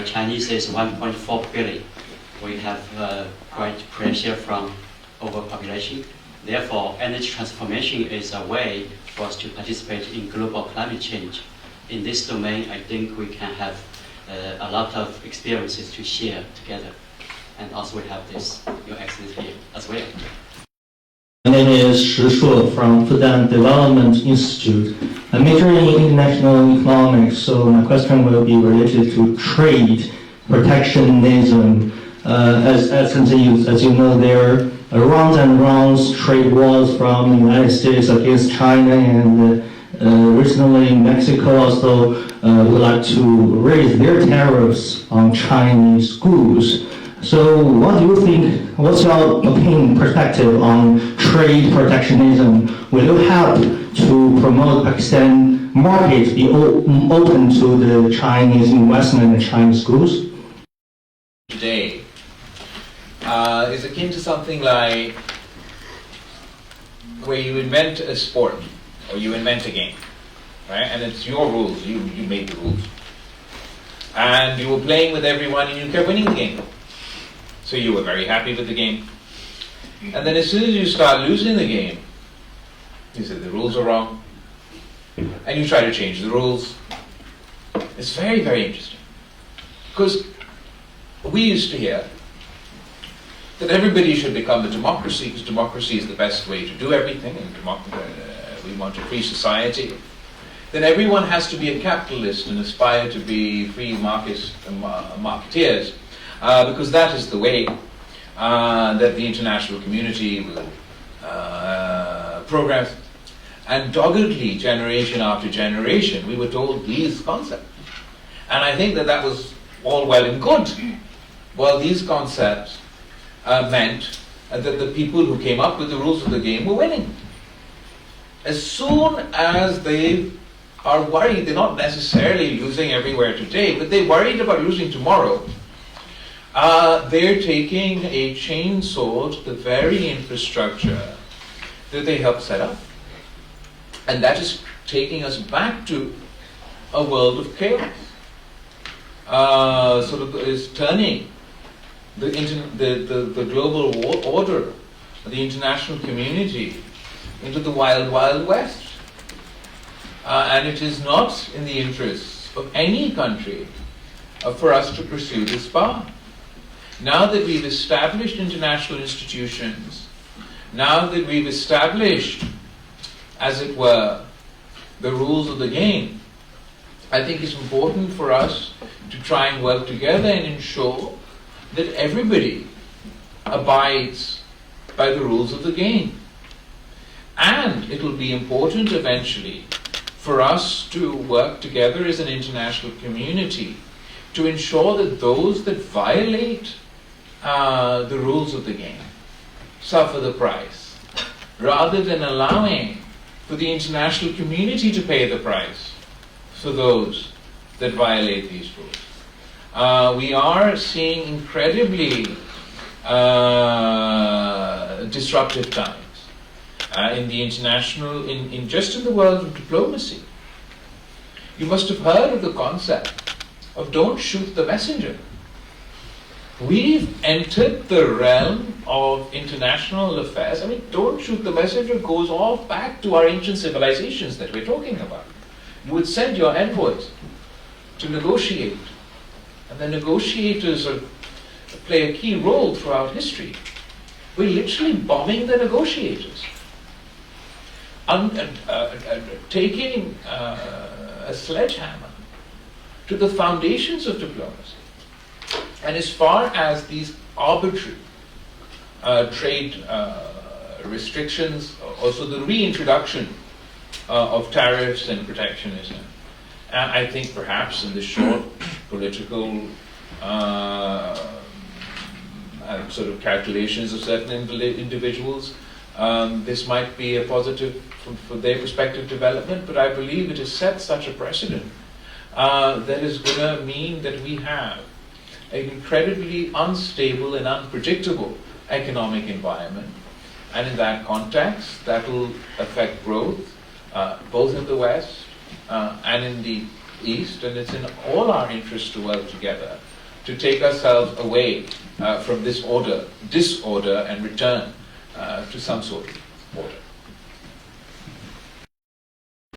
Chinese is 1.4 billion. We have great pressure from overpopulation. Therefore, energy transformation is a way for us to participate in global climate change. In this domain, I think we can have a lot of experiences to share together. And also we have this, Your Excellency, here as well. My name is Shi Shuo from Fudan Development Institute. I major in international economics, so my question will be related to trade protectionism. As you know, there are rounds and rounds trade wars from the United States against China, and recently Mexico also would like to raise their tariffs on Chinese goods. So what do you think, what's your opinion, perspective on trade protectionism? Will you help to promote Pakistan market be open to the Chinese investment in Chinese goods? Today is akin to something like where you invent a sport or you invent a game, right? And it's your rules, you made the rules. And you were playing with everyone and you kept winning the game. So you were very happy with the game. And then as soon as you start losing the game, you say the rules are wrong. And you try to change the rules. It's very, very interesting. Because we used to hear that everybody should become a democracy, because democracy is the best way to do everything, and we want a free society. Then everyone has to be a capitalist and aspire to be free marketeers, because that is the way that the international community will progress. And doggedly, generation after generation, we were told these concepts. And I think that that was all well and good. Well, these concepts meant that the people who came up with the rules of the game were winning. As soon as they are worried, they're not necessarily losing everywhere today, but they're worried about losing tomorrow, they're taking a chainsaw to the very infrastructure that they helped set up. And that is taking us back to a world of chaos. Sort of is turning the global order, the international community, into the wild, wild west. And it is not in the interests of any country for us to pursue this path. Now that we've established international institutions, now that we've established, as it were, the rules of the game, I think it's important for us to try and work together and ensure that everybody abides by the rules of the game. And it will be important eventually for us to work together as an international community to ensure that those that violate the rules of the game suffer the price, rather than allowing for the international community to pay the price for those that violate these rules. We are seeing incredibly disruptive times in the international, just in the world of diplomacy. You must have heard of the concept of don't shoot the messenger. We've entered the realm of international affairs. I mean, don't shoot the messenger goes all back to our ancient civilizations that we're talking about. You would send your envoys to negotiate. And the negotiators play a key role throughout history. We're literally bombing the negotiators. Taking a sledgehammer to the foundations of diplomacy. And as far as these arbitrary trade restrictions, also the reintroduction of tariffs and protectionism, and I think perhaps in the short political sort of calculations of certain individuals, this might be a positive for their prospective development, but I believe it has set such a precedent that is going to mean that we have an incredibly unstable and unpredictable economic environment. And in that context, that will affect growth, both in the West and in the East, and it's in all our interest to work together to take ourselves away from this disorder, and return to some sort of order.